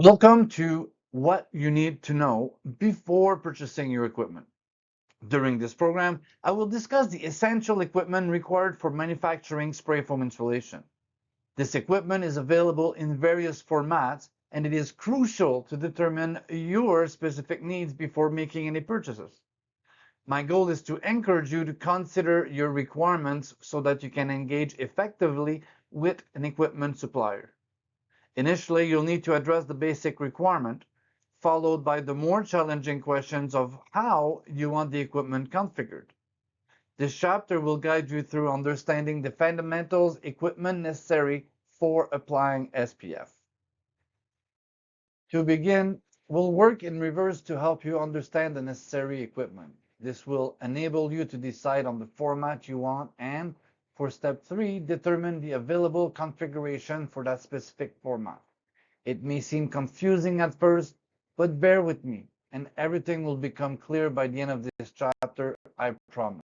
Welcome to what you need to know before purchasing your equipment. During this program, I will discuss the essential equipment required for manufacturing spray foam insulation. This equipment is available in various formats and it is crucial to determine your specific needs before making any purchases. My goal is to encourage you to consider your requirements so that you can engage effectively with an equipment supplier. Initially, you'll need to address the basic requirement, followed by the more challenging questions of how you want the equipment configured. This chapter will guide you through understanding the fundamentals equipment necessary for applying SPF. To begin, we'll work in reverse to help you understand the necessary equipment. This will enable you to decide on the format you want and, for step 3, determine the available configuration for that specific format. It may seem confusing at first, but bear with me, and everything will become clear by the end of this chapter, I promise.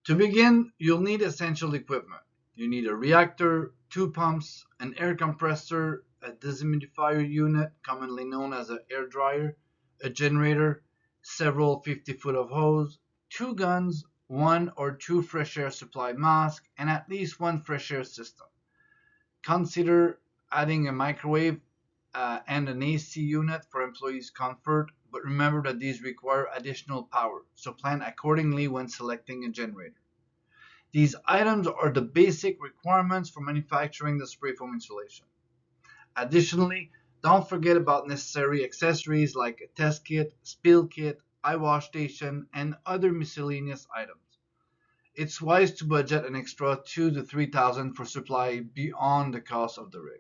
To begin, you'll need essential equipment. You need a reactor, two pumps, an air compressor, a dehumidifier unit, commonly known as an air dryer, a generator, several 50-foot of hose, two guns, one or two fresh air supply masks, and at least one fresh air system. Consider adding a microwave and an AC unit for employees' comfort, but remember that these require additional power, so plan accordingly when selecting a generator. These items are the basic requirements for manufacturing the spray foam insulation. Additionally, don't forget about necessary accessories like a test kit, spill kit, eye wash station, and other miscellaneous items. It's wise to budget an extra $2,000 to $3,000 for supply beyond the cost of the rig.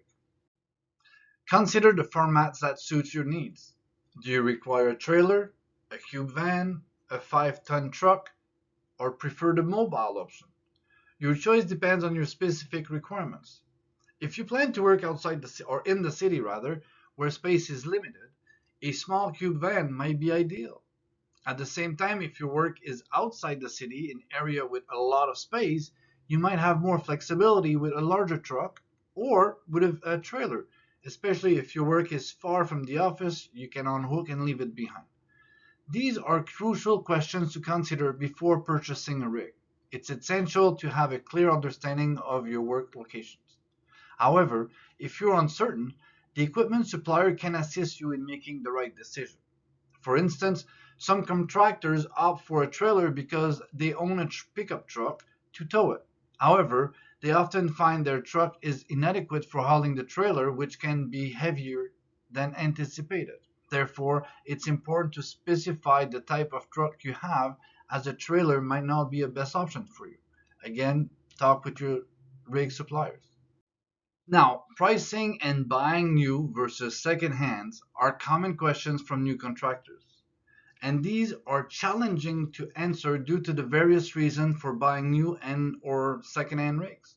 Consider the formats that suit your needs. Do you require a trailer, a cube van, a 5-ton truck, or prefer the mobile option? Your choice depends on your specific requirements. If you plan to work outside or in the city rather, where space is limited, a small cube van might be ideal. At the same time, if your work is outside the city, an area with a lot of space, you might have more flexibility with a larger truck or with a trailer. Especially if your work is far from the office, you can unhook and leave it behind. These are crucial questions to consider before purchasing a rig. It's essential to have a clear understanding of your work locations. However, if you're uncertain, the equipment supplier can assist you in making the right decision. For instance, some contractors opt for a trailer because they own a pickup truck to tow it. However, they often find their truck is inadequate for hauling the trailer, which can be heavier than anticipated. Therefore, it's important to specify the type of truck you have, as a trailer might not be a best option for you. Again, talk with your rig suppliers. Now, pricing and buying new versus second hands are common questions from new contractors, and these are challenging to answer due to the various reasons for buying new and or second-hand rigs.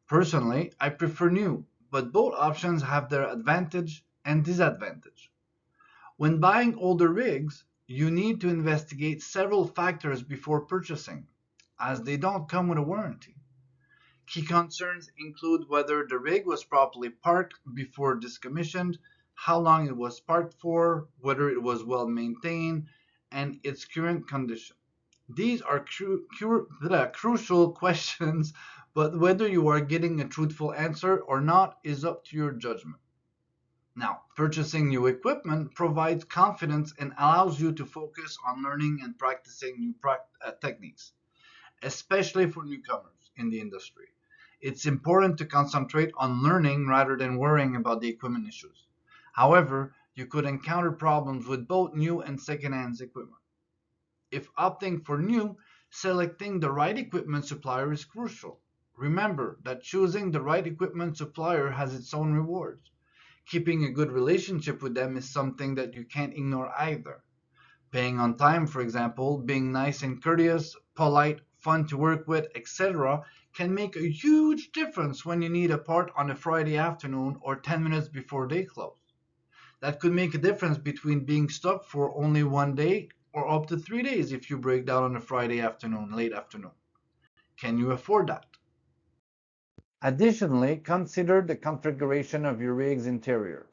Personally, I prefer new, but both options have their advantage and disadvantage. When buying older rigs, you need to investigate several factors before purchasing, as they don't come with a warranty. Key concerns include whether the rig was properly parked before discommissioned, how long it was parked for, whether it was well maintained, and its current condition. These are crucial questions, but whether you are getting a truthful answer or not is up to your judgment. Now, purchasing new equipment provides confidence and allows you to focus on learning and practicing new techniques, especially for newcomers in the industry. It's important to concentrate on learning rather than worrying about the equipment issues. However, you could encounter problems with both new and second-hand equipment. If opting for new, selecting the right equipment supplier is crucial. Remember that choosing the right equipment supplier has its own rewards. Keeping a good relationship with them is something that you can't ignore either. Paying on time, for example, being nice and courteous, polite, fun to work with, etc., can make a huge difference when you need a part on a Friday afternoon or 10 minutes before they close. That could make a difference between being stuck for only one day or up to 3 days if you break down on a Friday afternoon, late afternoon. Can you afford that? Additionally, consider the configuration of your rig's interior.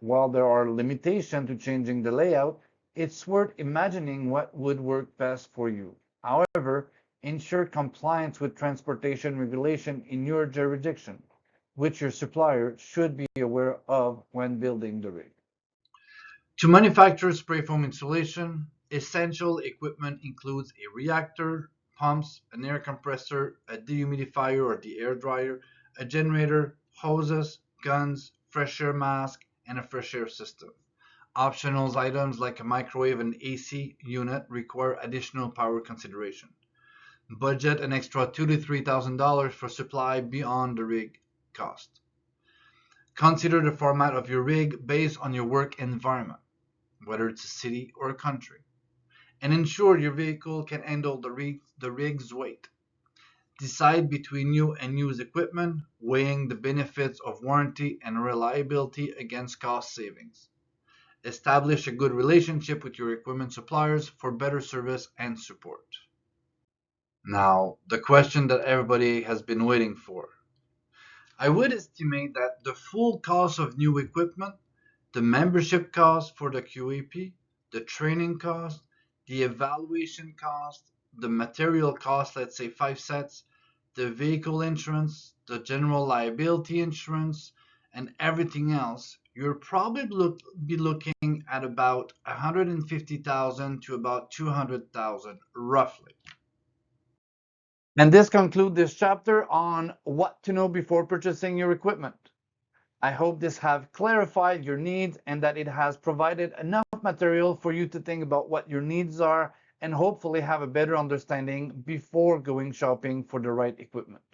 While there are limitations to changing the layout, it's worth imagining what would work best for you. However, ensure compliance with transportation regulation in your jurisdiction, which your supplier should be aware of when building the rig. To manufacture spray foam insulation, essential equipment includes a reactor, pumps, an air compressor, a dehumidifier or the air dryer, a generator, hoses, guns, fresh air mask, and a fresh air system. Optional items like a microwave and AC unit require additional power consideration. Budget an extra $2,000 to $3,000 for supply beyond the rig cost. Consider the format of your rig based on your work environment, whether it's a city or a country, and ensure your vehicle can handle the rig's weight. Decide between new and used equipment, weighing the benefits of warranty and reliability against cost savings. Establish a good relationship with your equipment suppliers for better service and support. Now, the question that everybody has been waiting for. I would estimate that the full cost of new equipment, the membership cost for the QAP, the training cost, the evaluation cost, the material cost, let's say 5 sets, the vehicle insurance, the general liability insurance, and everything else, you're probably be looking at about 150,000 to about 200,000 roughly. And this concludes this chapter on what to know before purchasing your equipment. I hope this have clarified your needs and that it has provided enough material for you to think about what your needs are and hopefully have a better understanding before going shopping for the right equipment.